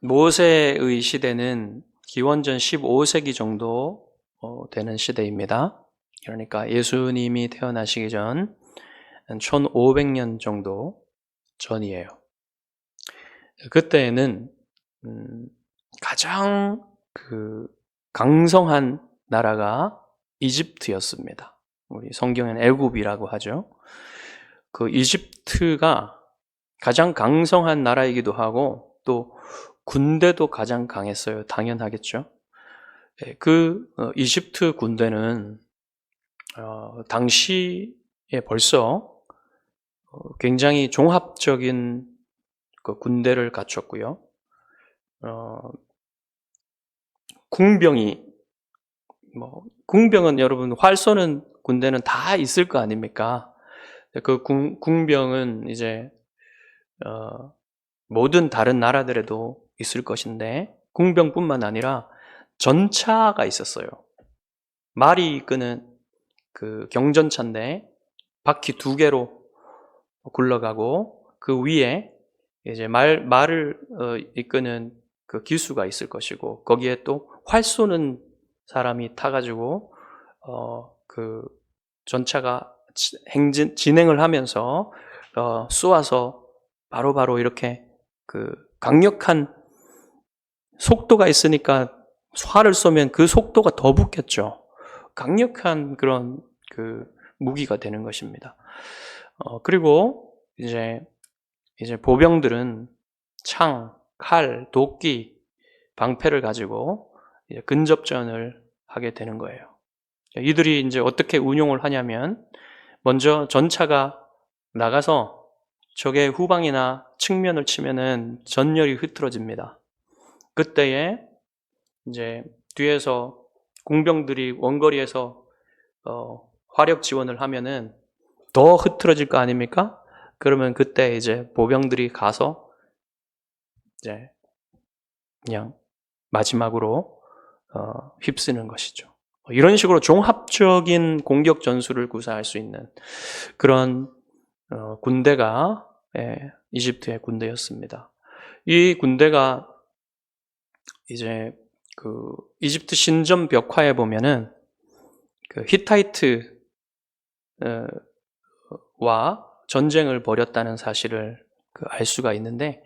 모세의 시대는 기원전 15세기 정도 되는 시대입니다. 그러니까 예수님이 태어나시기 전 1500년 정도 전이에요. 그때에는 가장 강성한 나라가 이집트였습니다. 우리 성경에는 애굽이라고 하죠. 그 이집트가 가장 강성한 나라이기도 하고 또 군대도 가장 강했어요. 당연하겠죠. 이집트 군대는 당시에 벌써 굉장히 종합적인 군대를 갖췄고요. 궁병은 여러분 활 쏘는 군대는 다 있을 거 아닙니까? 그 궁병은 이제 모든 다른 나라들에도 있을 것인데 궁병뿐만 아니라 전차가 있었어요. 말이 이끄는 그 경전차인데 바퀴 2개로 굴러가고 그 위에 이제 말을 이끄는 그 기수가 있을 것이고 거기에 또 활 쏘는 사람이 타가지고 그 전차가 진행을 하면서 쏘아서 바로바로 이렇게 그 강력한 속도가 있으니까 활을 쏘면 그 속도가 더 붙겠죠. 강력한 그런 그 무기가 되는 것입니다. 그리고 이제 보병들은 창, 칼, 도끼, 방패를 가지고 이제 근접전을 하게 되는 거예요. 이들이 이제 어떻게 운용을 하냐면 먼저 전차가 나가서 적의 후방이나 측면을 치면은 전열이 흐트러집니다. 그때에 이제 뒤에서 공병들이 원거리에서 화력 지원을 하면은 더 흐트러질 거 아닙니까? 그러면 그때 이제 보병들이 가서 이제 그냥 마지막으로 휩쓰는 것이죠. 이런 식으로 종합적인 공격 전술을 구사할 수 있는 그런 군대가 이집트의 군대였습니다. 이 군대가 이제 그 이집트 신전 벽화에 보면은 그 히타이트와 전쟁을 벌였다는 사실을 알 수가 있는데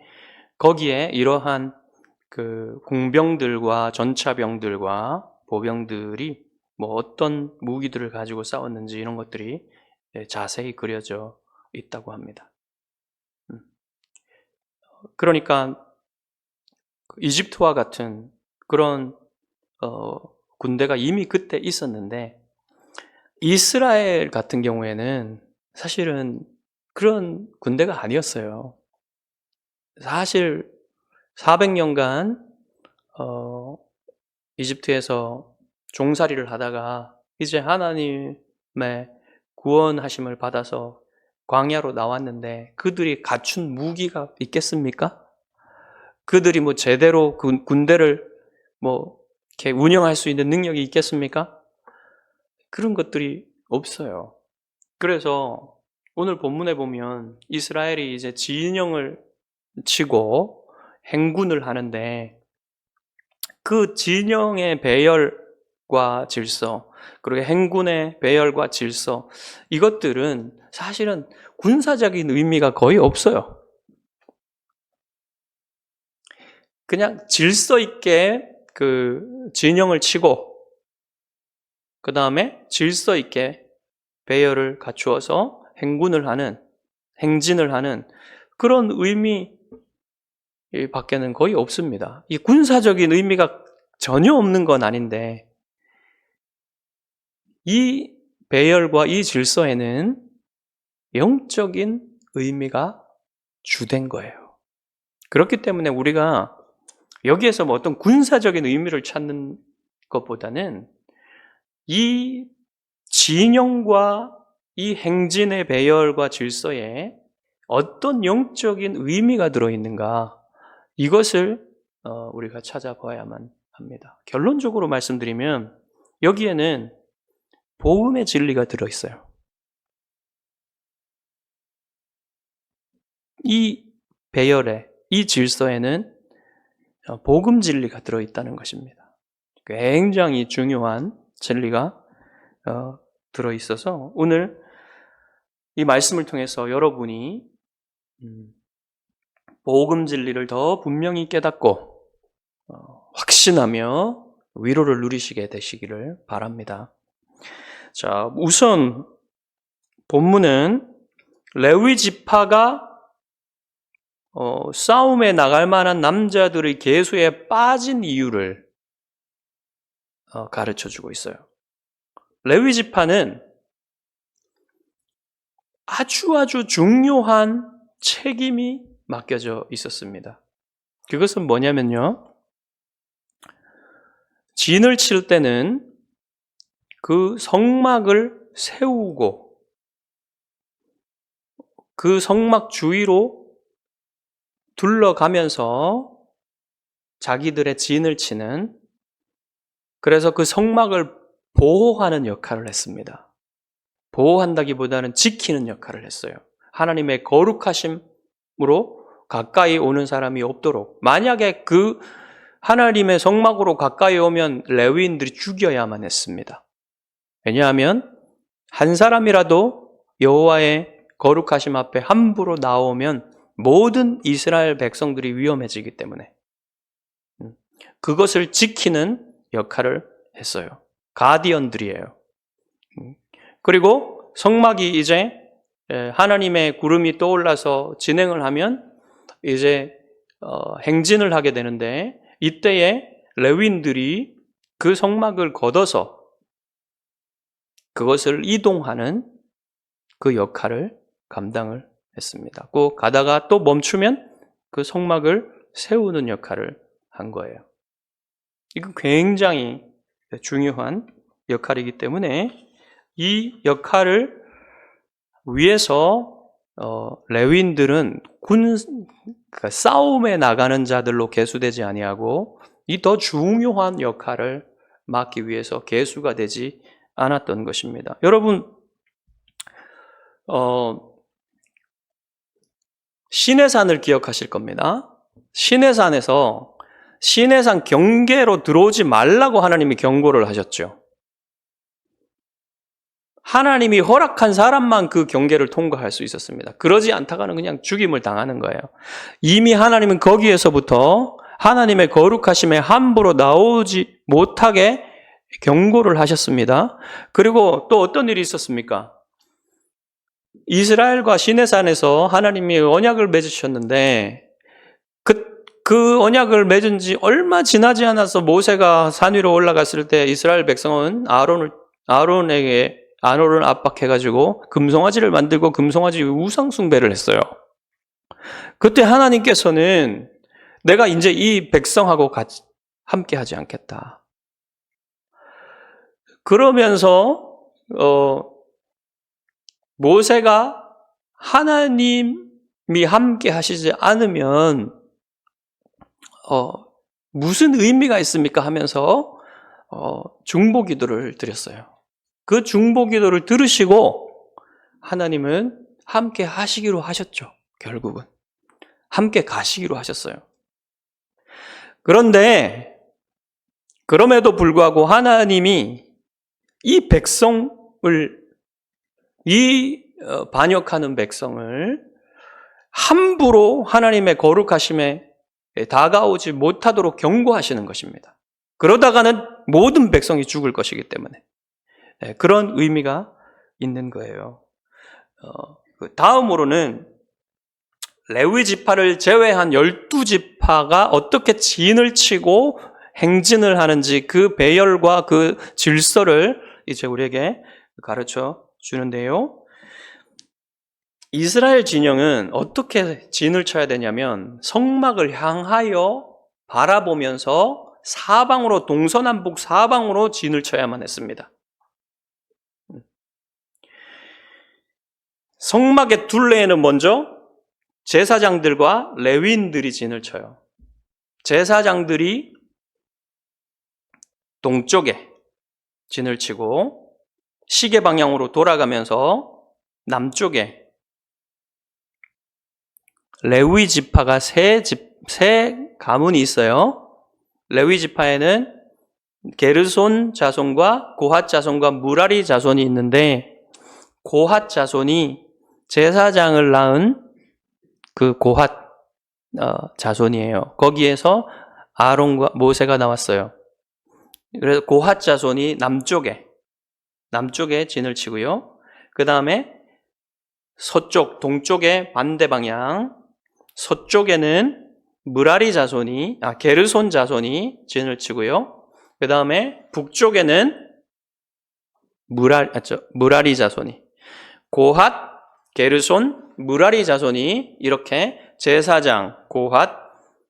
거기에 이러한 그 공병들과 전차병들과 보병들이 뭐 어떤 무기들을 가지고 싸웠는지 이런 것들이 자세히 그려져 있다고 합니다. 그러니까 이집트와 같은 그런 군대가 이미 그때 있었는데 이스라엘 같은 경우에는 사실은 그런 군대가 아니었어요. 사실 400년간 이집트에서 종살이를 하다가 이제 하나님의 구원하심을 받아서 광야로 나왔는데 그들이 갖춘 무기가 있겠습니까? 그들이 뭐 제대로 군대를 뭐 이렇게 운영할 수 있는 능력이 있겠습니까? 그런 것들이 없어요. 그래서 오늘 본문에 보면 이스라엘이 이제 진영을 치고 행군을 하는데 그 진영의 배열과 질서, 그리고 행군의 배열과 질서, 이것들은 사실은 군사적인 의미가 거의 없어요. 그냥 질서 있게 그 진영을 치고 그 다음에 질서 있게 배열을 갖추어서 행군을 하는, 행진을 하는 그런 의미 밖에는 거의 없습니다. 이 군사적인 의미가 전혀 없는 건 아닌데 이 배열과 이 질서에는 영적인 의미가 주된 거예요. 그렇기 때문에 우리가 여기에서 뭐 어떤 군사적인 의미를 찾는 것보다는 이 진영과 이 행진의 배열과 질서에 어떤 영적인 의미가 들어있는가, 이것을 우리가 찾아봐야만 합니다. 결론적으로 말씀드리면 여기에는 복음의 진리가 들어있어요. 이 배열에, 이 질서에는 복음 진리가 들어있다는 것입니다. 굉장히 중요한 진리가 들어있어서 오늘 이 말씀을 통해서 여러분이 복음 진리를 더 분명히 깨닫고 확신하며 위로를 누리시게 되시기를 바랍니다. 자, 우선 본문은 레위 지파가 싸움에 나갈 만한 남자들의 계수에 빠진 이유를 가르쳐주고 있어요. 레위 지파는 아주 중요한 책임이 맡겨져 있었습니다. 그것은 뭐냐면요, 진을 칠 때는 그 성막을 세우고 그 성막 주위로 둘러가면서 자기들의 진을 치는, 그래서 그 성막을 보호하는 역할을 했습니다. 보호한다기보다는 지키는 역할을 했어요. 하나님의 거룩하심으로 가까이 오는 사람이 없도록. 만약에 그 하나님의 성막으로 가까이 오면 레위인들이 죽여야만 했습니다. 왜냐하면 한 사람이라도 여호와의 거룩하심 앞에 함부로 나오면 모든 이스라엘 백성들이 위험해지기 때문에 그것을 지키는 역할을 했어요. 가디언들이에요. 그리고 성막이 이제 하나님의 구름이 떠올라서 진행을 하면 이제 행진을 하게 되는데, 이때에 레위인들이 그 성막을 걷어서 그것을 이동하는 그 역할을 감당을 했습니다. 꼭 가다가 또 멈추면 그 성막을 세우는 역할을 한 거예요. 이건 굉장히 중요한 역할이기 때문에 이 역할을 위해서 레위인들은 그러니까 싸움에 나가는 자들로 계수되지 아니하고 이 더 중요한 역할을 맡기 위해서 계수가 되지 않았던 것입니다. 여러분, 시내산을 기억하실 겁니다. 시내산에서 시내산 경계로 들어오지 말라고 하나님이 경고를 하셨죠. 하나님이 허락한 사람만 그 경계를 통과할 수 있었습니다. 그러지 않다가는 그냥 죽임을 당하는 거예요. 이미 하나님은 거기에서부터 하나님의 거룩하심에 함부로 나오지 못하게 경고를 하셨습니다. 그리고 또 어떤 일이 있었습니까? 이스라엘과 시내산에서 하나님이 언약을 맺으셨는데 그 언약을 맺은 지 얼마 지나지 않아서 모세가 산 위로 올라갔을 때 이스라엘 백성은 아론을 압박해가지고 금송아지를 만들고 금송아지 우상 숭배를 했어요. 그때 하나님께서는 내가 이제 이 백성하고 함께 하지 않겠다. 그러면서 모세가 하나님이 함께 하시지 않으면 무슨 의미가 있습니까? 하면서 중보기도를 드렸어요. 그 중보기도를 들으시고 하나님은 함께 하시기로 하셨죠. 결국은 함께 가시기로 하셨어요. 그런데 그럼에도 불구하고 하나님이 이 백성을, 이 반역하는 백성을 함부로 하나님의 거룩하심에 다가오지 못하도록 경고하시는 것입니다. 그러다가는 모든 백성이 죽을 것이기 때문에 그런 의미가 있는 거예요. 다음으로는 레위 지파를 제외한 12지파가 어떻게 진을 치고 행진을 하는지 그 배열과 그 질서를 이제 우리에게 가르쳐 주는데요. 이스라엘 진영은 어떻게 진을 쳐야 되냐면 성막을 향하여 바라보면서 사방으로, 동서남북 사방으로 진을 쳐야만 했습니다. 성막의 둘레에는 먼저 제사장들과 레위인들이 진을 쳐요. 제사장들이 동쪽에 진을 치고 시계 방향으로 돌아가면서 남쪽에 레위 지파가 세 가문이 있어요. 레위 지파에는 게르손 자손과 고핫 자손과 무라리 자손이 있는데, 고핫 자손이 제사장을 낳은 그 고핫 자손이에요. 거기에서 아론과 모세가 나왔어요. 그래서 고핫 자손이 남쪽에 진을 치고요. 그 다음에 서쪽, 동쪽의 반대 방향, 서쪽에는 무라리 자손이, 게르손 자손이 진을 치고요. 그 다음에 북쪽에는 무라리 자손이, 고핫, 게르손, 무라리 자손이 이렇게 제사장, 고핫,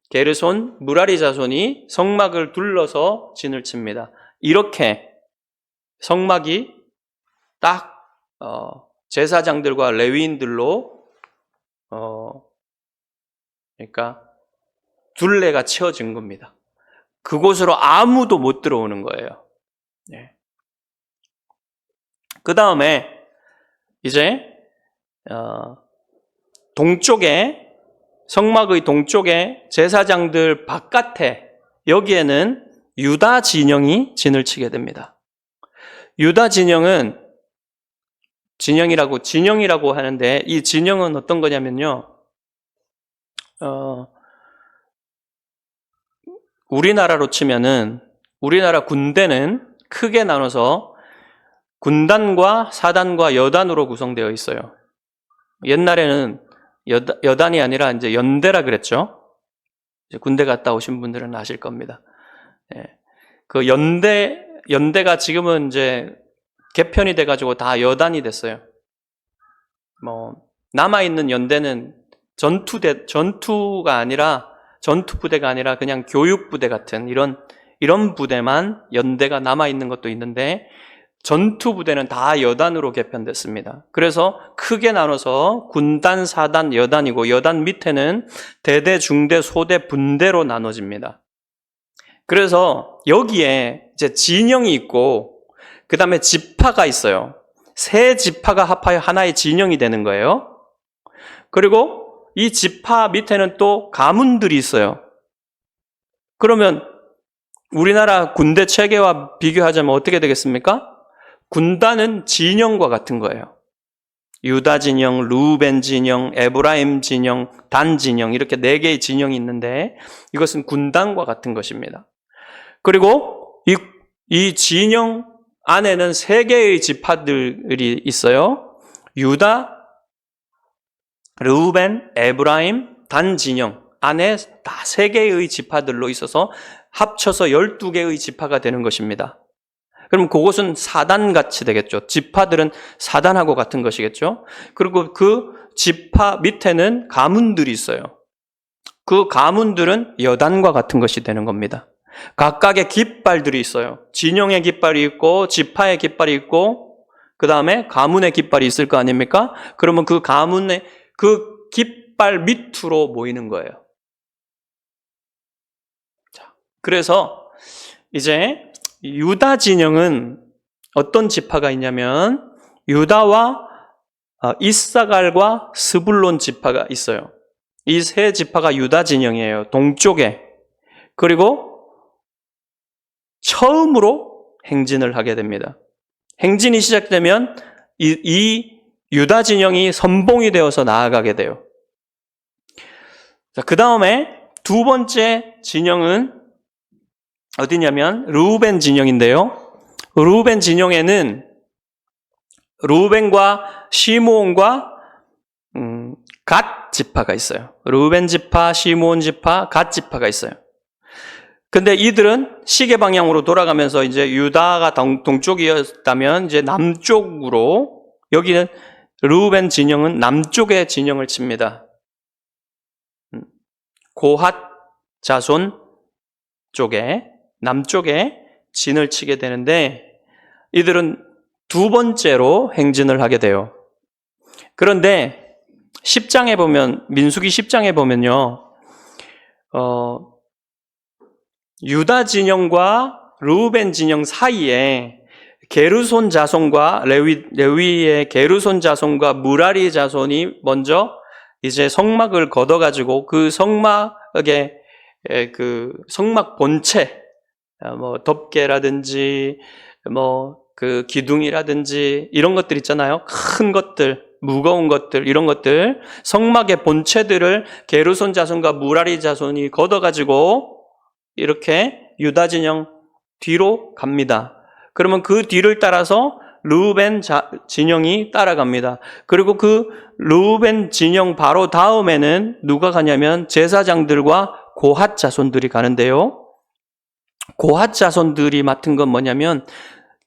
게르손, 무라리 자손이 성막을 둘러서 진을 칩니다. 이렇게 성막이 딱 제사장들과 레위인들로 그러니까 둘레가 채워진 겁니다. 그곳으로 아무도 못 들어오는 거예요. 네. 그 다음에 이제 동쪽에, 성막의 동쪽에 제사장들 바깥에, 여기에는 유다 진영이 진을 치게 됩니다. 유다 진영은 진영이라고 하는데, 이 진영은 어떤 거냐면요, 우리나라로 치면은, 우리나라 군대는 크게 나눠서 군단과 사단과 여단으로 구성되어 있어요. 옛날에는 여단이 아니라 이제 연대라 그랬죠. 이제 군대 갔다 오신 분들은 아실 겁니다. 예. 그 연대가 지금은 이제 개편이 돼가지고 다 여단이 됐어요. 남아있는 연대는 전투부대가 아니라 그냥 교육부대 같은 이런 부대만 연대가 남아있는 것도 있는데, 전투부대는 다 여단으로 개편됐습니다. 그래서 크게 나눠서 군단, 사단, 여단이고, 여단 밑에는 대대, 중대, 소대, 분대로 나눠집니다. 그래서 여기에 이제 진영이 있고, 그 다음에 지파가 있어요. 세 지파가 합하여 하나의 진영이 되는 거예요. 그리고 이 지파 밑에는 또 가문들이 있어요. 그러면 우리나라 군대 체계와 비교하자면 어떻게 되겠습니까? 군단은 진영과 같은 거예요. 유다 진영, 루벤 진영, 에브라임 진영, 단 진영, 이렇게 4개의 진영이 있는데, 이것은 군단과 같은 것입니다. 그리고 이 진영 안에는 3개의 지파들이 있어요. 유다, 르우벤, 에브라임, 단 진영 안에 다 3개의 지파들로 있어서 합쳐서 12개의 지파가 되는 것입니다. 그럼 그것은 사단같이 되겠죠. 지파들은 사단하고 같은 것이겠죠. 그리고 그 지파 밑에는 가문들이 있어요. 그 가문들은 여단과 같은 것이 되는 겁니다. 각각의 깃발들이 있어요. 진영의 깃발이 있고, 지파의 깃발이 있고, 그 다음에 가문의 깃발이 있을 거 아닙니까? 그러면 그 가문의 그 깃발 밑으로 모이는 거예요. 자, 그래서 이제 유다 진영은 어떤 지파가 있냐면, 유다와 이사갈과 스불론 지파가 있어요. 이 세 지파가 유다 진영이에요. 동쪽에. 그리고 처음으로 행진을 하게 됩니다. 행진이 시작되면 이 유다 진영이 선봉이 되어서 나아가게 돼요. 자, 그 다음에 두 번째 진영은 어디냐면 르우벤 진영인데요. 르우벤 진영에는 르우벤과 시므온과 갓 지파가 있어요. 르우벤 지파, 시므온 지파, 갓 지파가 있어요. 근데 이들은 시계 방향으로 돌아가면서 이제 유다가 동쪽이었다면 이제 남쪽으로, 여기는 르우벤 진영은 남쪽의 진영을 칩니다. 고핫 자손 쪽에, 남쪽에 진을 치게 되는데, 이들은 두 번째로 행진을 하게 돼요. 그런데 10장에 보면, 민수기 10장에 보면요, 유다 진영과 르우벤 진영 사이에 게르손 자손과 레위의 게르손 자손과 무라리 자손이 먼저 이제 성막을 걷어가지고 그 성막 그 성막 본체, 뭐 덮개라든지 그 기둥이라든지 이런 것들 있잖아요. 큰 것들, 무거운 것들, 이런 것들, 성막의 본체들을 게르손 자손과 무라리 자손이 걷어가지고 이렇게 유다 진영 뒤로 갑니다. 그러면 그 뒤를 따라서 르우벤 진영이 따라갑니다. 그리고 그 르우벤 진영 바로 다음에는 누가 가냐면 제사장들과 고핫 자손들이 가는데요. 고핫 자손들이 맡은 건 뭐냐면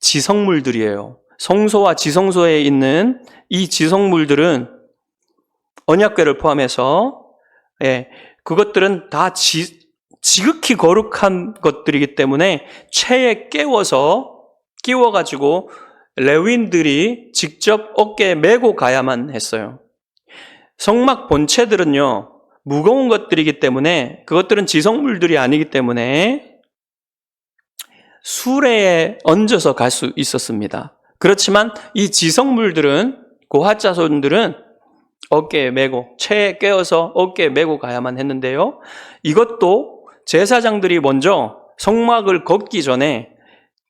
지성물들이에요. 성소와 지성소에 있는 이 지성물들은 언약궤를 포함해서 그것들은 다 지극히 거룩한 것들이기 때문에 체에 끼워가지고 레위인들이 직접 어깨에 메고 가야만 했어요. 성막 본체들은요, 무거운 것들이기 때문에 그것들은 지성물들이 아니기 때문에 수레에 얹어서 갈 수 있었습니다. 그렇지만 이 지성물들은, 고핫 자손들은 어깨에 메고, 체에 꿰어서 어깨에 메고 가야만 했는데요. 이것도 제사장들이 먼저 성막을 걷기 전에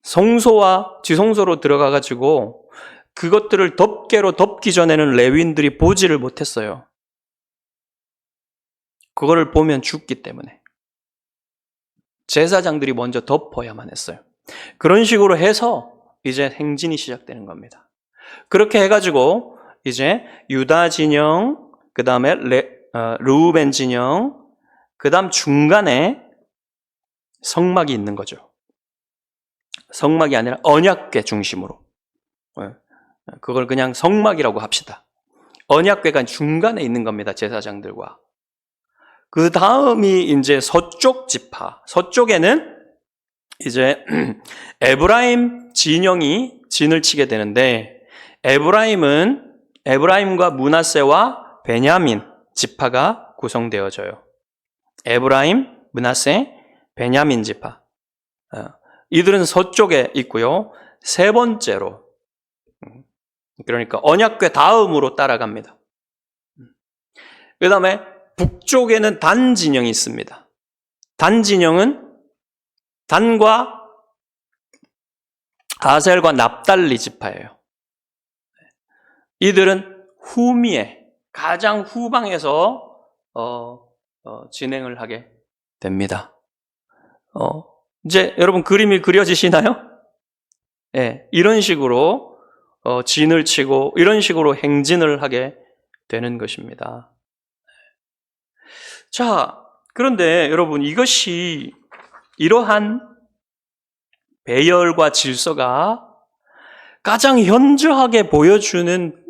성소와 지성소로 들어가가지고 그것들을 덮개로 덮기 전에는 레위인들이 보지를 못했어요. 그거를 보면 죽기 때문에. 제사장들이 먼저 덮어야만 했어요. 그런 식으로 해서 이제 행진이 시작되는 겁니다. 그렇게 해가지고 이제 유다 진영, 그 다음에 르우벤 진영, 그 다음 중간에 성막이 있는 거죠. 성막이 아니라 언약궤 중심으로. 그걸 그냥 성막이라고 합시다. 언약궤가 중간에 있는 겁니다. 제사장들과. 그 다음이 이제 서쪽 지파. 서쪽에는 이제 에브라임 진영이 진을 치게 되는데, 에브라임과 므낫세와 베냐민 지파가 구성되어져요. 에브라임, 므낫세, 베냐민 지파. 이들은 서쪽에 있고요. 세 번째로, 그러니까 언약궤 다음으로 따라갑니다. 그 다음에 북쪽에는 단 진영이 있습니다. 단 진영은 단과 아셀과 납달리 지파예요. 이들은 후미에, 가장 후방에서 진행을 하게 됩니다. 이제 여러분 그림이 그려지시나요? 이런 식으로 진을 치고 이런 식으로 행진을 하게 되는 것입니다. 자, 그런데 여러분 이러한 배열과 질서가 가장 현저하게 보여주는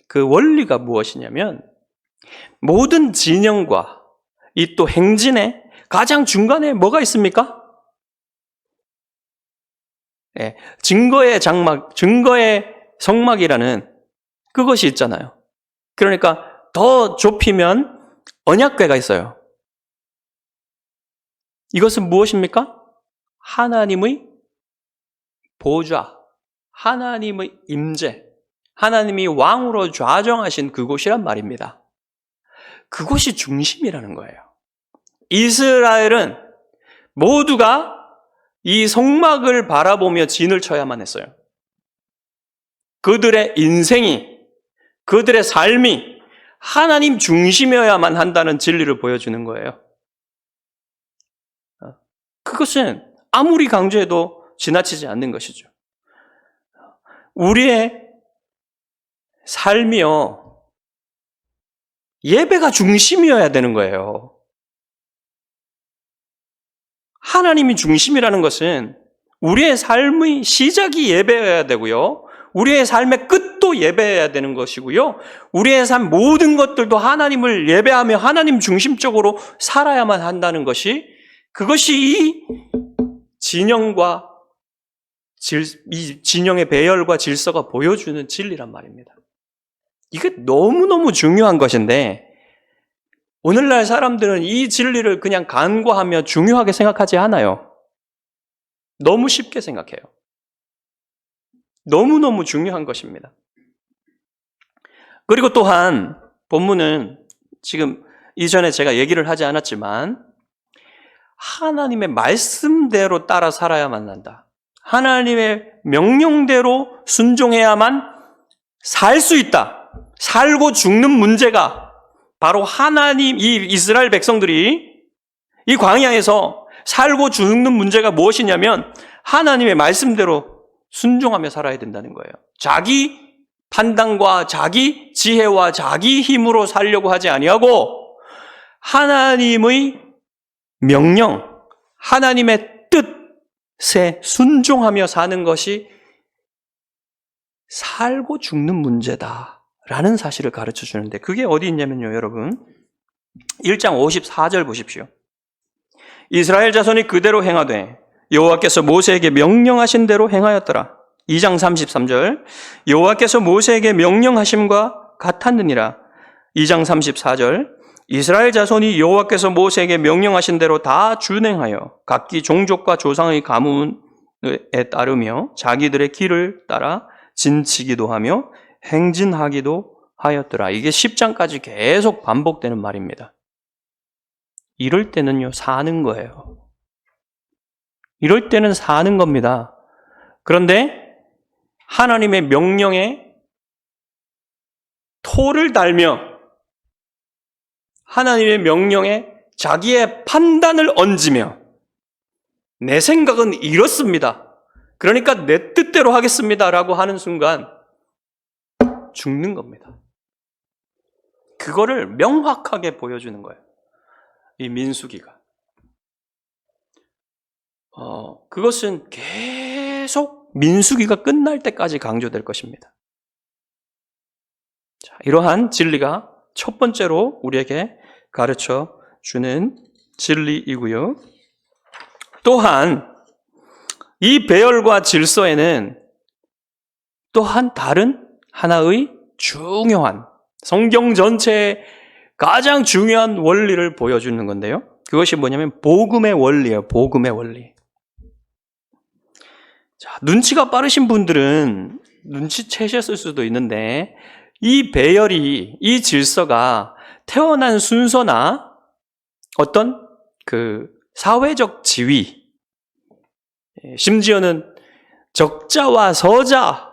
그 원리가 무엇이냐면, 모든 진영과 이 또 행진의 가장 중간에 뭐가 있습니까? 증거의 장막, 증거의 성막이라는 그것이 있잖아요. 그러니까 더 좁히면 언약궤가 있어요. 이것은 무엇입니까? 하나님의 보좌, 하나님의 임재, 하나님이 왕으로 좌정하신 그곳이란 말입니다. 그곳이 중심이라는 거예요. 이스라엘은 모두가 이 성막을 바라보며 진을 쳐야만 했어요. 그들의 인생이, 그들의 삶이 하나님 중심이어야만 한다는 진리를 보여주는 거예요. 그것은 아무리 강조해도 지나치지 않는 것이죠. 우리의 삶이요, 예배가 중심이어야 되는 거예요. 하나님이 중심이라는 것은 우리의 삶의 시작이 예배여야 되고요, 우리의 삶의 끝도 예배해야 되는 것이고요, 우리의 삶 모든 것들도 하나님을 예배하며 하나님 중심적으로 살아야만 한다는 것이, 그것이 이 진영과 이 진영의 배열과 질서가 보여주는 진리란 말입니다. 이게 너무너무 중요한 것인데, 오늘날 사람들은 이 진리를 그냥 간과하며 중요하게 생각하지 않아요. 너무 쉽게 생각해요. 너무너무 중요한 것입니다. 그리고 또한 본문은 지금 이전에 제가 얘기를 하지 않았지만 하나님의 말씀대로 따라 살아야만 한다. 하나님의 명령대로 순종해야만 살 수 있다. 살고 죽는 문제가 바로 하나님, 이 이스라엘 백성들이 이 광야에서 살고 죽는 문제가 무엇이냐면 하나님의 말씀대로 순종하며 살아야 된다는 거예요. 자기 판단과 자기 지혜와 자기 힘으로 살려고 하지 아니하고 하나님의 명령, 하나님의 뜻에 순종하며 사는 것이 살고 죽는 문제다라는 사실을 가르쳐 주는데 그게 어디 있냐면요, 여러분. 1장 54절 보십시오. 이스라엘 자손이 그대로 행하되 여호와께서 모세에게 명령하신 대로 행하였더라. 2장 33절 여호와께서 모세에게 명령하심과 같았느니라. 2장 34절 이스라엘 자손이 여호와께서 모세에게 명령하신 대로 다 준행하여 각기 종족과 조상의 가문에 따르며 자기들의 길을 따라 진치기도 하며 행진하기도 하였더라. 이게 10장까지 계속 반복되는 말입니다. 이럴 때는요, 사는 거예요. 이럴 때는 사는 겁니다. 그런데 하나님의 명령에 토를 달며 하나님의 명령에 자기의 판단을 얹으며 내 생각은 이렇습니다. 그러니까 내 뜻대로 하겠습니다라고 하는 순간 죽는 겁니다. 그거를 명확하게 보여주는 거예요. 이 민수기가. 그것은 계속 민수기가 끝날 때까지 강조될 것입니다. 자, 이러한 진리가 첫 번째로 우리에게 가르쳐 주는 진리이고요. 또한 이 배열과 질서에는 또한 다른 하나의 중요한 성경 전체의 가장 중요한 원리를 보여주는 건데요. 그것이 뭐냐면 복음의 원리예요. 복음의 원리. 자, 눈치가 빠르신 분들은 눈치채셨을 수도 있는데 이 배열이, 이 질서가 태어난 순서나 어떤 그 사회적 지위, 심지어는 적자와 서자,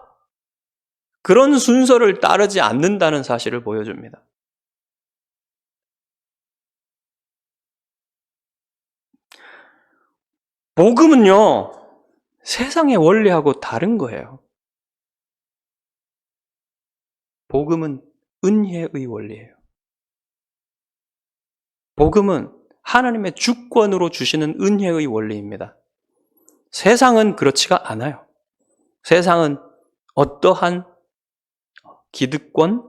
그런 순서를 따르지 않는다는 사실을 보여줍니다. 복음은요, 세상의 원리하고 다른 거예요. 복음은 은혜의 원리예요. 복음은 하나님의 주권으로 주시는 은혜의 원리입니다. 세상은 그렇지가 않아요. 세상은 어떠한 기득권,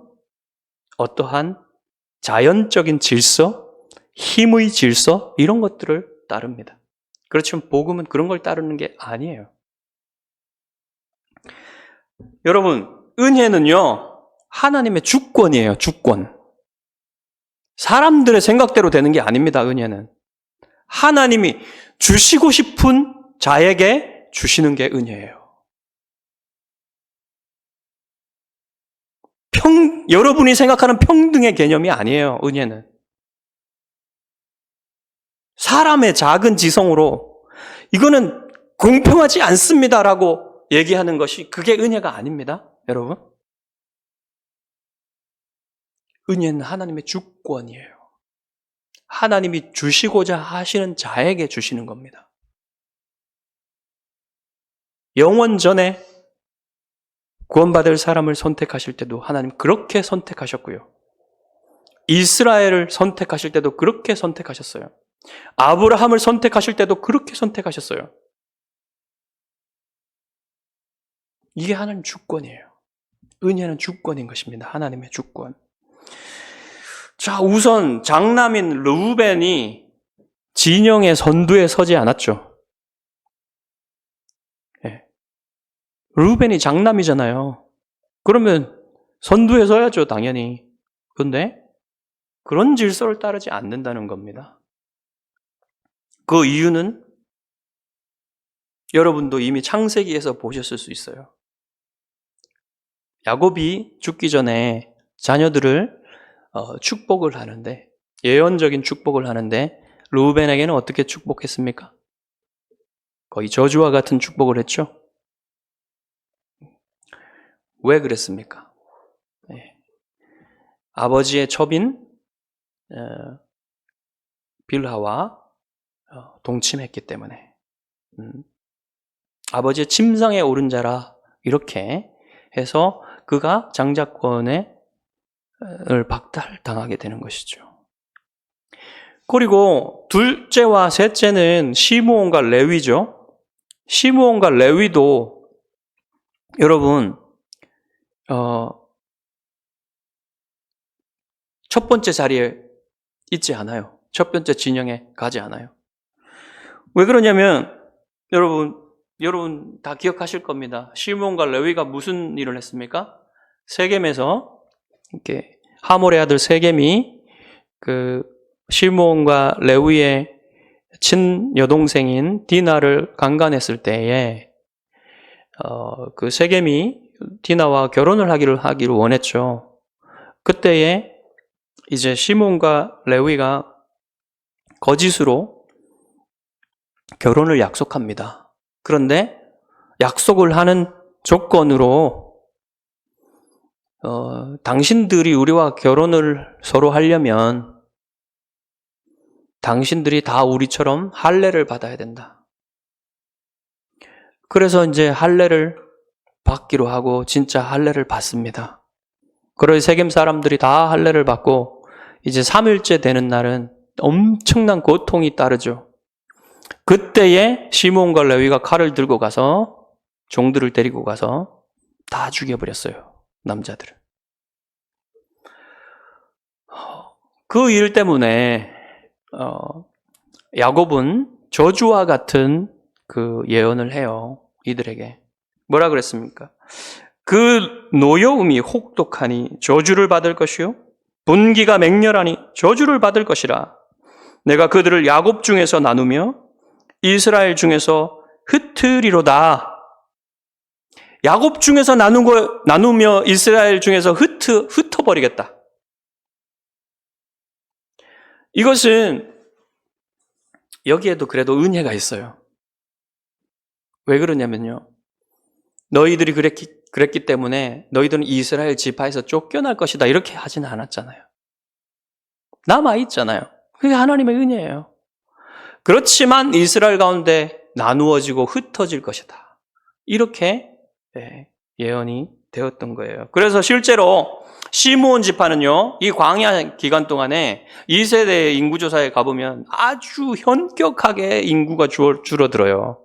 어떠한 자연적인 질서, 힘의 질서, 이런 것들을 따릅니다. 그렇지만 복음은 그런 걸 따르는 게 아니에요. 여러분, 은혜는요, 하나님의 주권이에요, 주권. 사람들의 생각대로 되는 게 아닙니다, 은혜는. 하나님이 주시고 싶은 자에게 주시는 게 은혜예요. 여러분이 생각하는 평등의 개념이 아니에요, 은혜는. 사람의 작은 지성으로 이거는 공평하지 않습니다라고 얘기하는 것이 그게 은혜가 아닙니다, 여러분. 은혜는 하나님의 주권이에요. 하나님이 주시고자 하시는 자에게 주시는 겁니다. 영원 전에 구원받을 사람을 선택하실 때도 하나님 그렇게 선택하셨고요. 이스라엘을 선택하실 때도 그렇게 선택하셨어요. 아브라함을 선택하실 때도 그렇게 선택하셨어요. 이게 하나님 주권이에요. 은혜는 주권인 것입니다. 하나님의 주권. 자, 우선 장남인 르우벤이 진영의 선두에 서지 않았죠. 네. 르우벤이 장남이잖아요. 그러면 선두에 서야죠, 당연히. 그런데 그런 질서를 따르지 않는다는 겁니다. 그 이유는 여러분도 이미 창세기에서 보셨을 수 있어요. 야곱이 죽기 전에 자녀들을 축복을 하는데, 예언적인 축복을 하는데 르우벤에게는 어떻게 축복했습니까? 거의 저주와 같은 축복을 했죠. 왜 그랬습니까? 아버지의 첩인 빌하와 동침했기 때문에 아버지의 침상에 오른 자라 이렇게 해서 그가 장자권을 박탈당하게 되는 것이죠. 그리고 둘째와 셋째는 시므온과 레위죠. 시므온과 레위도 여러분 첫 번째 자리에 있지 않아요. 첫 번째 진영에 가지 않아요. 왜 그러냐면 여러분 다 기억하실 겁니다. 시므온과 레위가 무슨 일을 했습니까? 세겜에서 이렇게 하몰의 아들 세겜이 그 시므온과 레위의 친 여동생인 디나를 강간했을 때에 그 세겜이 디나와 결혼을 하기를 원했죠. 그때에 이제 시므온과 레위가 거짓으로 결혼을 약속합니다. 그런데 약속을 하는 조건으로 당신들이 우리와 결혼을 서로 하려면 당신들이 다 우리처럼 할례를 받아야 된다. 그래서 이제 할례를 받기로 하고 진짜 할례를 받습니다. 그래서 세겜 사람들이 다 할례를 받고 이제 3일째 되는 날은 엄청난 고통이 따르죠. 그때에 시므온과 레위가 칼을 들고 가서 종들을 데리고 가서 다 죽여버렸어요. 남자들을. 그 일 때문에 야곱은 저주와 같은 그 예언을 해요. 이들에게. 뭐라 그랬습니까? 그 노여움이 혹독하니 저주를 받을 것이요 분기가 맹렬하니 저주를 받을 것이라. 내가 그들을 야곱 중에서 나누며 이스라엘 중에서 흩으리로다. 야곱 중에서 나누며 이스라엘 중에서 흩어버리겠다. 이것은 여기에도 그래도 은혜가 있어요. 왜 그러냐면요. 너희들이 그랬기 때문에 너희들은 이스라엘 지파에서 쫓겨날 것이다. 이렇게 하지는 않았잖아요. 남아있잖아요. 그게 하나님의 은혜예요. 그렇지만 이스라엘 가운데 나누어지고 흩어질 것이다. 이렇게 예언이 되었던 거예요. 그래서 실제로 시므온 지파는요, 이 광야 기간 동안에 2세대 인구조사에 가보면 아주 현격하게 인구가 줄어들어요.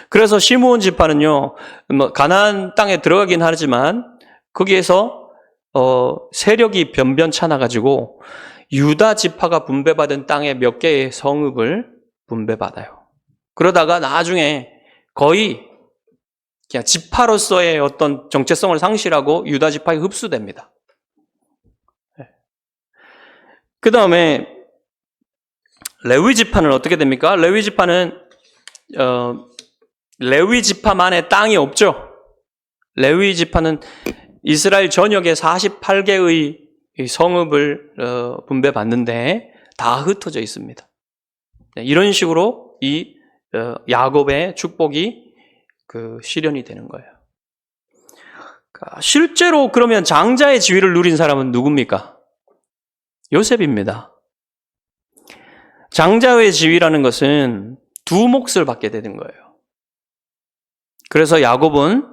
그래서 시므온 지파는요, 가나안 땅에 들어가긴 하지만 거기에서 세력이 변변찮아가지고 유다 지파가 분배받은 땅에 몇 개의 성읍을 분배받아요. 그러다가 나중에 거의 그냥 지파로서의 어떤 정체성을 상실하고 유다 지파에 흡수됩니다. 그 다음에 레위 지파는 어떻게 됩니까? 레위 지파는 레위 지파만의 땅이 없죠. 레위 지파는 이스라엘 전역에 48개의 성읍을 분배받는데 다 흩어져 있습니다. 이런 식으로 이 야곱의 축복이 실현이 되는 거예요. 실제로 그러면 장자의 지위를 누린 사람은 누굽니까? 요셉입니다. 장자의 지위라는 것은 두 몫을 받게 되는 거예요. 그래서 야곱은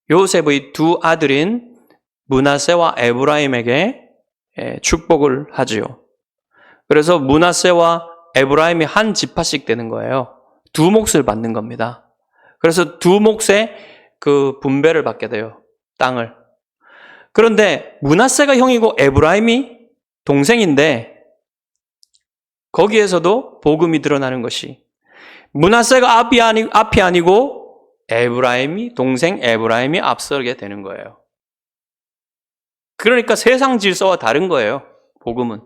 요셉의 두 아들인 므낫세와 에브라임에게 축복을 하지요. 그래서 므낫세와 에브라임이 한 지파씩 되는 거예요. 두 몫을 받는 겁니다. 그래서 두 몫의 그 분배를 받게 돼요. 땅을. 그런데 므낫세가 형이고 에브라임이 동생인데 거기에서도 복음이 드러나는 것이 므낫세가 앞이 아니고 동생 에브라임이 앞서게 되는 거예요. 그러니까 세상 질서와 다른 거예요. 복음은.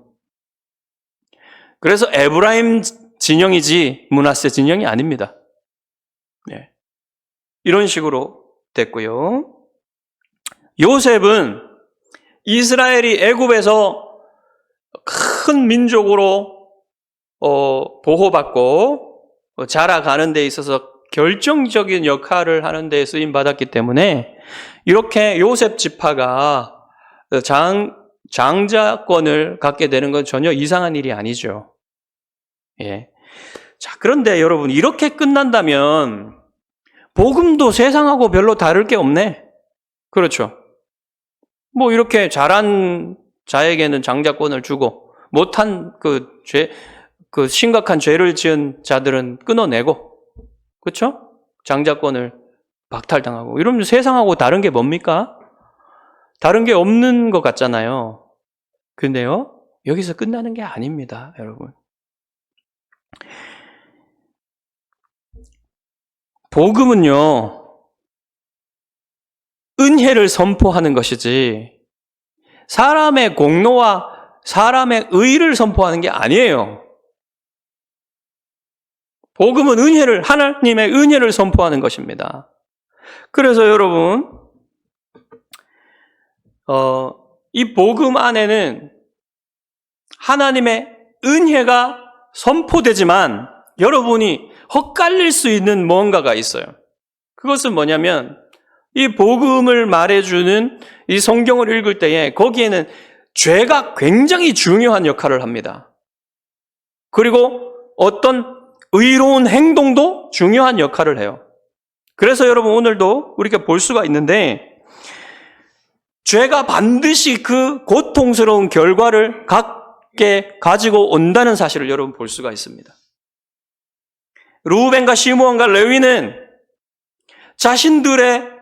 그래서 에브라임 진영이지 므낫세 진영이 아닙니다. 네. 이런 식으로 됐고요. 요셉은 이스라엘이 애굽에서 큰 민족으로 보호받고 자라가는 데 있어서 결정적인 역할을 하는 데 쓰임 받았기 때문에 이렇게 요셉 지파가 장자권을 갖게 되는 건 전혀 이상한 일이 아니죠. 예. 자, 그런데 여러분, 이렇게 끝난다면 복음도 세상하고 별로 다를 게 없네. 그렇죠. 뭐 이렇게 잘한 자에게는 장자권을 주고 못한 그 심각한 죄를 지은 자들은 끊어내고, 그렇죠? 장자권을 박탈당하고, 이러면 세상하고 다른 게 뭡니까? 다른 게 없는 것 같잖아요. 근데요, 여기서 끝나는 게 아닙니다, 여러분. 복음은요, 은혜를 선포하는 것이지 사람의 공로와 사람의 의를 선포하는 게 아니에요. 복음은 하나님의 은혜를 선포하는 것입니다. 그래서 여러분, 이 복음 안에는 하나님의 은혜가 선포되지만 여러분이 헛갈릴 수 있는 뭔가가 있어요. 그것은 뭐냐면 이 복음을 말해주는 이 성경을 읽을 때에 거기에는 죄가 굉장히 중요한 역할을 합니다. 그리고 어떤 의로운 행동도 중요한 역할을 해요. 그래서 여러분 오늘도 우리가 볼 수가 있는데 죄가 반드시 그 고통스러운 결과를 가지고 온다는 사실을 여러분 볼 수가 있습니다. 루벤과 시므온과 레위는 자신들의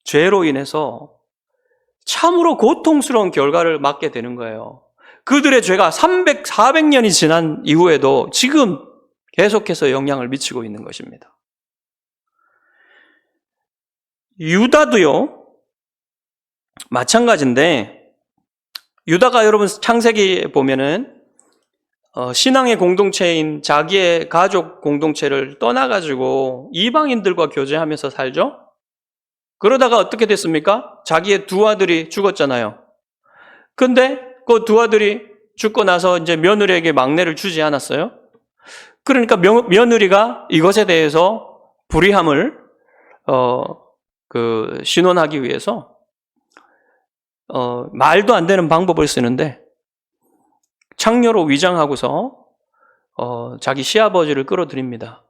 죄로 인해서 참으로 고통스러운 결과를 맞게 되는 거예요. 그들의 죄가 400년이 지난 이후에도 지금 계속해서 영향을 미치고 있는 것입니다. 유다도요, 마찬가지인데, 유다가 여러분 창세기 보면은 신앙의 공동체인 자기의 가족 공동체를 떠나가지고 이방인들과 교제하면서 살죠? 그러다가 어떻게 됐습니까? 자기의 두 아들이 죽었잖아요. 근데 그 두 아들이 죽고 나서 이제 며느리에게 막내를 주지 않았어요? 그러니까 며느리가 이것에 대해서 불의함을 신원하기 위해서 말도 안 되는 방법을 쓰는데 창녀로 위장하고서 자기 시아버지를 끌어들입니다.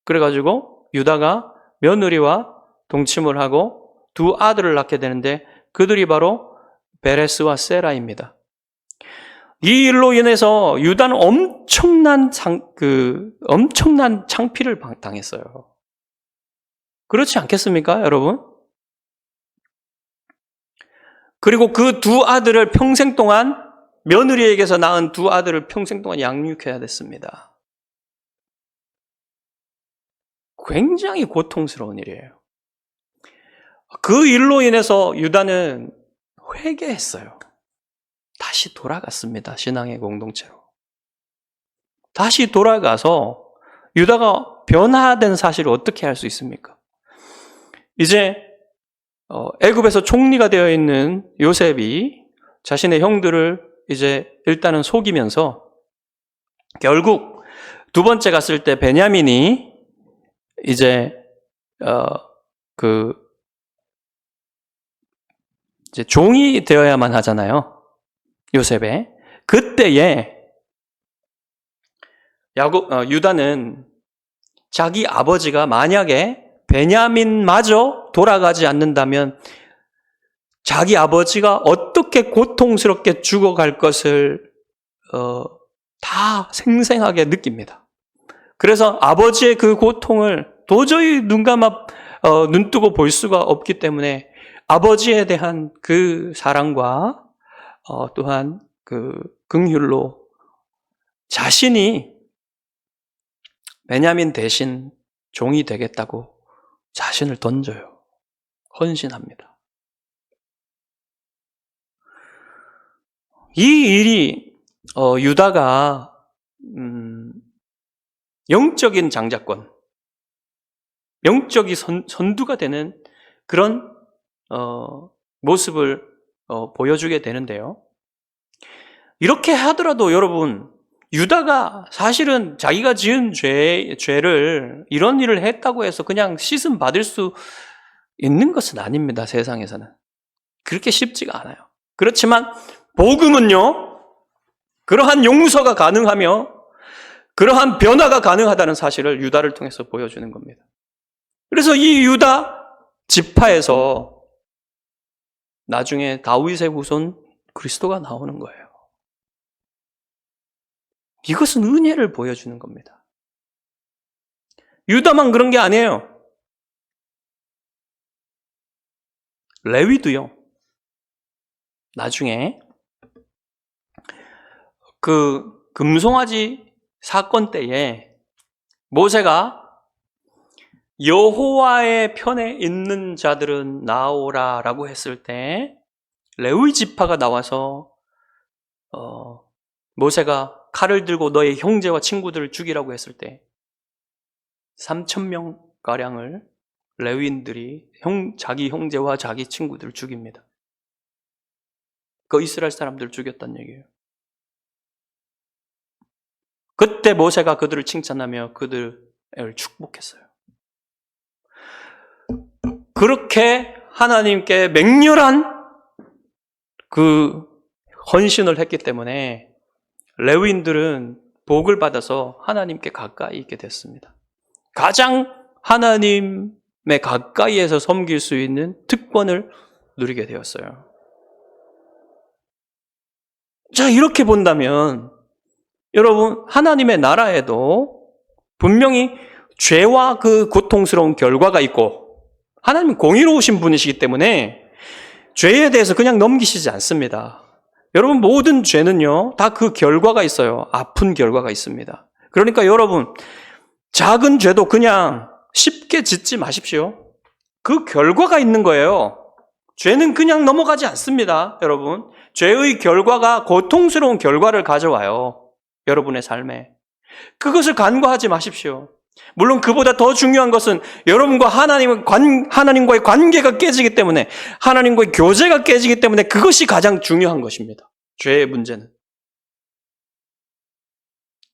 그래가지고 유다가 며느리와 동침을 하고 두 아들을 낳게 되는데 그들이 바로 베레스와 세라입니다. 이 일로 인해서 유다는 엄청난 창피를 당했어요. 그렇지 않겠습니까, 여러분? 그리고 그 두 아들을 평생 동안 며느리에게서 낳은 두 아들을 평생 동안 양육해야 됐습니다. 굉장히 고통스러운 일이에요. 그 일로 인해서 유다는 회개했어요. 다시 돌아갔습니다. 신앙의 공동체로. 다시 돌아가서 유다가 변화된 사실을 어떻게 할 수 있습니까? 이제 애굽에서 총리가 되어 있는 요셉이 자신의 형들을 이제 일단은 속이면서 결국 두 번째 갔을 때 베냐민이 이제 이제 종이 되어야만 하잖아요. 요셉의. 그때에 유다는 자기 아버지가 만약에 베냐민마저 돌아가지 않는다면 자기 아버지가 어떻게 고통스럽게 죽어갈 것을 다 생생하게 느낍니다. 그래서 아버지의 그 고통을 도저히 눈 뜨고 볼 수가 없기 때문에 아버지에 대한 그 사랑과 또한 그 긍휼로 자신이 베냐민 대신 종이 되겠다고 자신을 던져요. 헌신합니다. 이 일이 유다가 영적인 장자권, 영적인 선두가 되는 그런 모습을 보여주게 되는데요. 이렇게 하더라도 여러분, 유다가 사실은 자기가 지은 죄를, 이런 일을 했다고 해서 그냥 씻음 받을 수 있는 것은 아닙니다, 세상에서는. 그렇게 쉽지가 않아요. 그렇지만 복음은요, 그러한 용서가 가능하며 그러한 변화가 가능하다는 사실을 유다를 통해서 보여주는 겁니다. 그래서 이 유다 지파에서 나중에 다윗의 후손 그리스도가 나오는 거예요. 이것은 은혜를 보여주는 겁니다. 유다만 그런 게 아니에요. 레위도요. 나중에 그 금송아지 사건 때에 모세가 여호와의 편에 있는 자들은 나오라라고 했을 때 레위 지파가 나와서 모세가 칼을 들고 너의 형제와 친구들을 죽이라고 했을 때 3,000명 가량을 레위인들이 자기 형제와 자기 친구들을 죽입니다. 그 이스라엘 사람들을 죽였단 얘기예요. 그때 모세가 그들을 칭찬하며 그들을 축복했어요. 그렇게 하나님께 맹렬한 그 헌신을 했기 때문에 레위인들은 복을 받아서 하나님께 가까이 있게 됐습니다. 가장 하나님의 가까이에서 섬길 수 있는 특권을 누리게 되었어요. 자, 이렇게 본다면 여러분, 하나님의 나라에도 분명히 죄와 그 고통스러운 결과가 있고 하나님은 공의로우신 분이시기 때문에 죄에 대해서 그냥 넘기시지 않습니다. 여러분, 모든 죄는요, 다 그 결과가 있어요. 아픈 결과가 있습니다. 그러니까 여러분, 작은 죄도 그냥 쉽게 짓지 마십시오. 그 결과가 있는 거예요. 죄는 그냥 넘어가지 않습니다, 여러분. 죄의 결과가 고통스러운 결과를 가져와요. 여러분의 삶에. 그것을 간과하지 마십시오. 물론 그보다 더 중요한 것은 여러분과 하나님과의 관계가 깨지기 때문에, 하나님과의 교제가 깨지기 때문에 그것이 가장 중요한 것입니다. 죄의 문제는.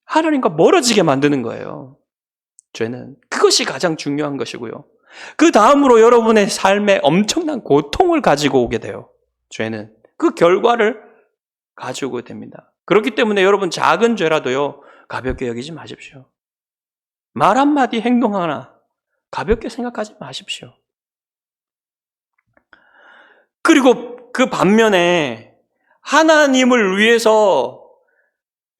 하나님과 멀어지게 만드는 거예요. 죄는. 그것이 가장 중요한 것이고요. 그 다음으로 여러분의 삶에 엄청난 고통을 가지고 오게 돼요. 죄는. 그 결과를 가지고 됩니다. 그렇기 때문에 여러분, 작은 죄라도요, 가볍게 여기지 마십시오. 말 한마디, 행동 하나 가볍게 생각하지 마십시오. 그리고 그 반면에 하나님을 위해서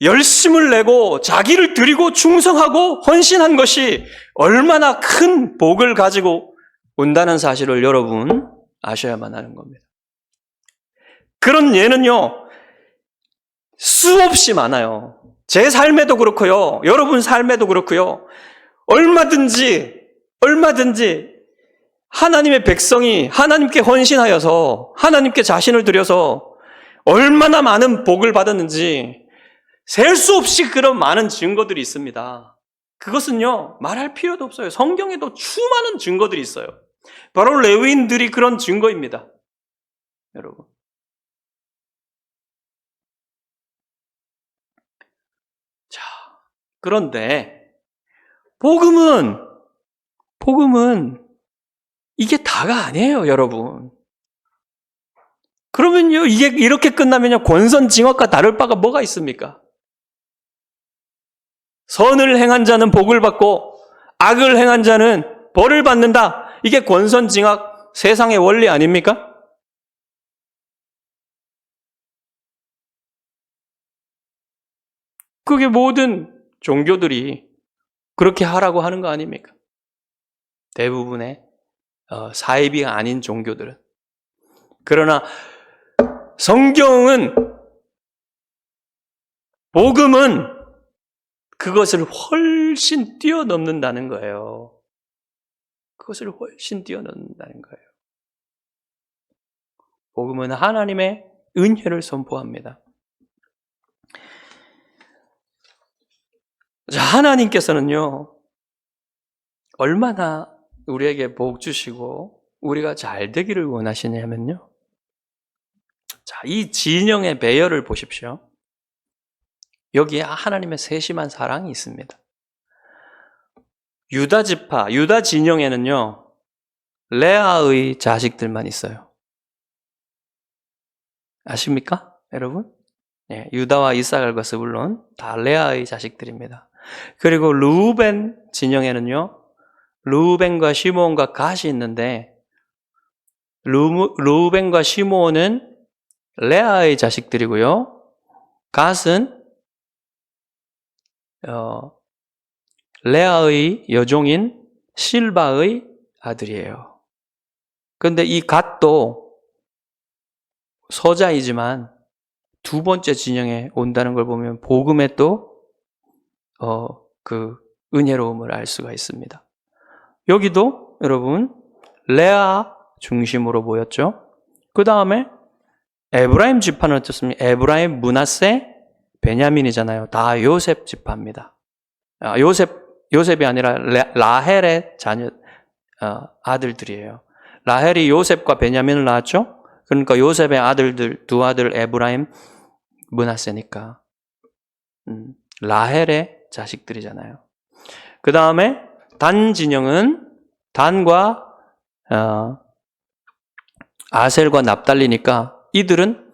열심을 내고 자기를 드리고 충성하고 헌신한 것이 얼마나 큰 복을 가지고 온다는 사실을 여러분 아셔야만 하는 겁니다. 그런 예는요, 수없이 많아요. 제 삶에도 그렇고요, 여러분 삶에도 그렇고요. 얼마든지 하나님의 백성이 하나님께 헌신하여서 하나님께 자신을 들여서 얼마나 많은 복을 받았는지 셀 수 없이 그런 많은 증거들이 있습니다. 그것은요, 말할 필요도 없어요. 성경에도 수많은 증거들이 있어요. 바로 레위인들이 그런 증거입니다. 여러분. 자, 그런데 복음은 이게 다가 아니에요, 여러분. 그러면요, 이게 이렇게 끝나면요, 권선징악과 다를 바가 뭐가 있습니까? 선을 행한 자는 복을 받고 악을 행한 자는 벌을 받는다. 이게 권선징악 세상의 원리 아닙니까? 그게 모든 종교들이 그렇게 하라고 하는 거 아닙니까? 대부분의 사이비가 아닌 종교들은. 그러나 성경은, 복음은 그것을 훨씬 뛰어넘는다는 거예요. 그것을 훨씬 뛰어넘는다는 거예요. 복음은 하나님의 은혜를 선포합니다. 자, 하나님께서는요, 얼마나 우리에게 복 주시고 우리가 잘 되기를 원하시냐면요, 자, 이 진영의 배열을 보십시오. 여기에 하나님의 세심한 사랑이 있습니다. 유다 지파, 유다 진영에는요, 레아의 자식들만 있어요. 아십니까, 여러분? 네, 유다와 이사갈과 스불론 다 레아의 자식들입니다. 그리고 르우벤 진영에는요, 르우벤과 시므온과 갓이 있는데, 르우벤과 시므온은 레아의 자식들이고요, 갓은 레아의 여종인 실바의 아들이에요. 그런데 이 갓도 서자이지만 두 번째 진영에 온다는 걸 보면 복음에 또 그 은혜로움을 알 수가 있습니다. 여기도 여러분 레아 중심으로 보였죠. 그 다음에 에브라임 지파는 어떻습니까? 에브라임, 므낫세, 베냐민이잖아요. 다 요셉 지파입니다. 요셉이 아니라 라헬의 자녀 아들들이에요. 라헬이 요셉과 베냐민을 낳았죠. 그러니까 요셉의 아들들, 두 아들 에브라임, 므낫세니까 라헬의 자식들이잖아요. 그 다음에 단 진영은 단과 아셀과 납달리니까 이들은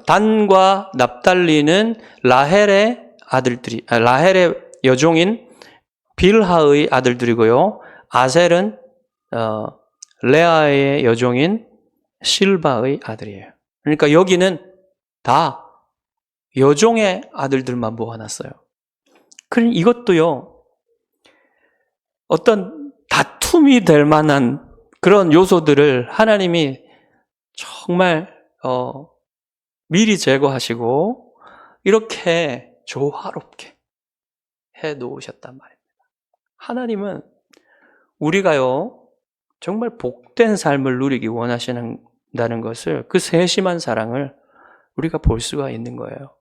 단과 납달리는 라헬의 아들들이, 라헬의 여종인 빌하의 아들들이고요. 아셀은 레아의 여종인 실바의 아들이에요. 그러니까 여기는 다 여종의 아들들만 모아놨어요. 그럼 이것도요, 어떤 다툼이 될 만한 그런 요소들을 하나님이 정말 미리 제거하시고 이렇게 조화롭게 해 놓으셨단 말입니다. 하나님은 우리가요, 정말 복된 삶을 누리기 원하신다는 것을, 그 세심한 사랑을 우리가 볼 수가 있는 거예요.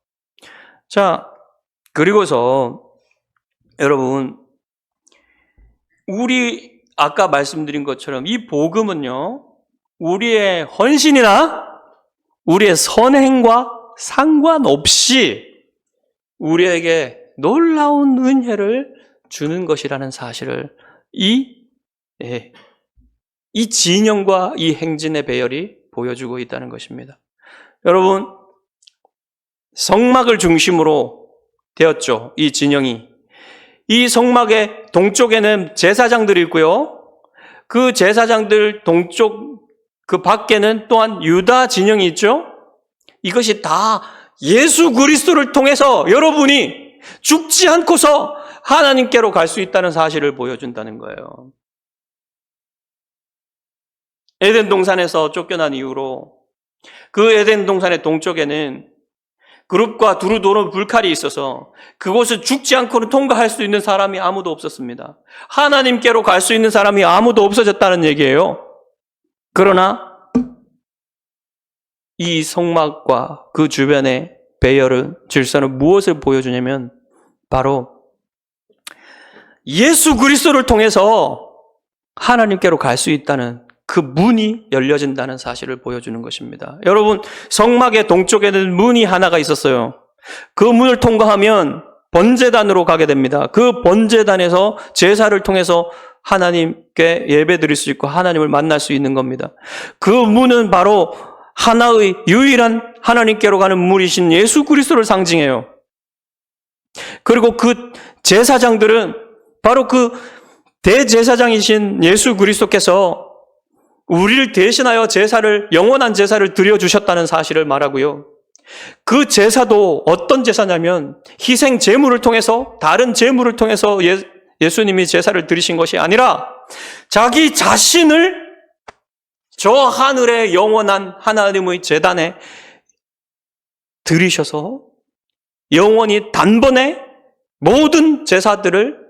자, 그리고서 여러분, 우리 아까 말씀드린 것처럼 이 복음은요, 우리의 헌신이나 우리의 선행과 상관없이 우리에게 놀라운 은혜를 주는 것이라는 사실을 이 진영과 이 행진의 배열이 보여주고 있다는 것입니다. 여러분, 성막을 중심으로 되었죠, 이 진영이. 이 성막의 동쪽에는 제사장들이 있고요, 그 제사장들 동쪽 그 밖에는 또한 유다 진영이 있죠. 이것이 다 예수 그리스도를 통해서 여러분이 죽지 않고서 하나님께로 갈 수 있다는 사실을 보여준다는 거예요. 에덴 동산에서 쫓겨난 이후로 그 에덴 동산의 동쪽에는 그룹과 두루 도는 불칼이 있어서 그곳을 죽지 않고는 통과할 수 있는 사람이 아무도 없었습니다. 하나님께로 갈 수 있는 사람이 아무도 없어졌다는 얘기예요. 그러나 이 성막과 그 주변의 배열은, 질서는 무엇을 보여주냐면 바로 예수 그리스도를 통해서 하나님께로 갈 수 있다는 그 문이 열려진다는 사실을 보여주는 것입니다. 여러분, 성막의 동쪽에는 문이 하나가 있었어요. 그 문을 통과하면 번제단으로 가게 됩니다. 그 번제단에서 제사를 통해서 하나님께 예배드릴 수 있고 하나님을 만날 수 있는 겁니다. 그 문은 바로 하나의 유일한 하나님께로 가는 문이신 예수 그리스도를 상징해요. 그리고 그 제사장들은 바로 그 대제사장이신 예수 그리스도께서 우리를 대신하여 제사를, 영원한 제사를 드려주셨다는 사실을 말하고요. 그 제사도 어떤 제사냐면 희생 제물을 통해서, 다른 제물을 통해서 예수님이 제사를 드리신 것이 아니라 자기 자신을 저 하늘의 영원한 하나님의 제단에 드리셔서 영원히 단번에 모든 제사들을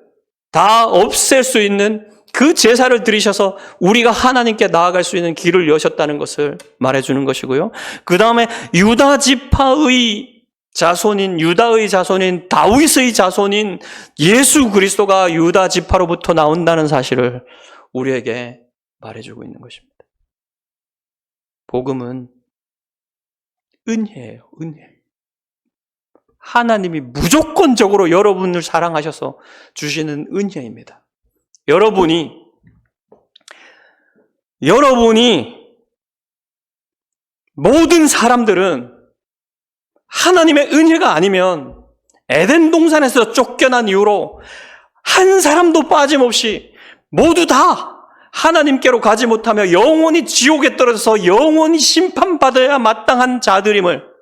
다 없앨 수 있는 그 제사를 드리셔서 우리가 하나님께 나아갈 수 있는 길을 여셨다는 것을 말해주는 것이고요. 그 다음에 유다 지파의 자손인, 유다의 자손인, 다윗의 자손인 예수 그리스도가 유다 지파로부터 나온다는 사실을 우리에게 말해주고 있는 것입니다. 복음은 은혜예요, 은혜. 하나님이 무조건적으로 여러분을 사랑하셔서 주시는 은혜입니다. 여러분이 모든 사람들은 하나님의 은혜가 아니면 에덴 동산에서 쫓겨난 이후로 한 사람도 빠짐없이 모두 다 하나님께로 가지 못하며 영원히 지옥에 떨어져서 영원히 심판받아야 마땅한 자들임을,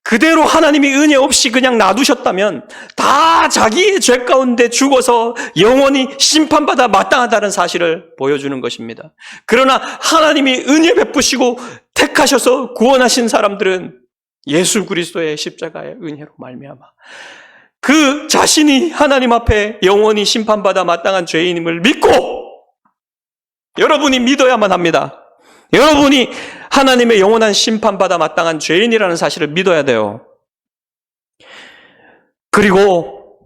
그대로 하나님이 은혜 없이 그냥 놔두셨다면 다 자기의 죄 가운데 죽어서 영원히 심판받아 마땅하다는 사실을 보여주는 것입니다. 그러나 하나님이 은혜 베푸시고 택하셔서 구원하신 사람들은 예수 그리스도의 십자가의 은혜로 말미암아 그 자신이 하나님 앞에 영원히 심판받아 마땅한 죄인임을 믿고, 여러분이 믿어야만 합니다. 여러분이 하나님의 영원한 심판받아 마땅한 죄인이라는 사실을 믿어야 돼요. 그리고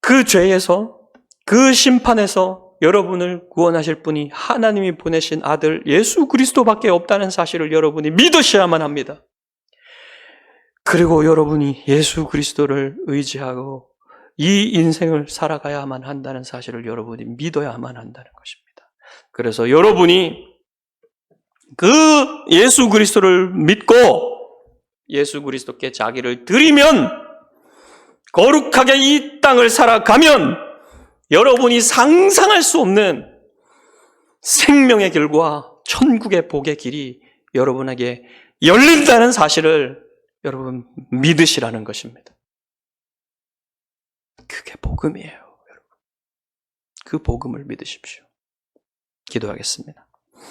그 죄에서, 그 심판에서 여러분을 구원하실 분이 하나님이 보내신 아들 예수 그리스도밖에 없다는 사실을 여러분이 믿으셔야만 합니다. 그리고 여러분이 예수 그리스도를 의지하고 이 인생을 살아가야만 한다는 사실을 여러분이 믿어야만 한다는 것입니다. 그래서 여러분이 그 예수 그리스도를 믿고 예수 그리스도께 자기를 드리면, 거룩하게 이 땅을 살아가면 여러분이 상상할 수 없는 생명의 길과 천국의 복의 길이 여러분에게 열린다는 사실을 여러분 믿으시라는 것입니다. 그게 복음이에요, 여러분. 그 복음을 믿으십시오. 기도하겠습니다.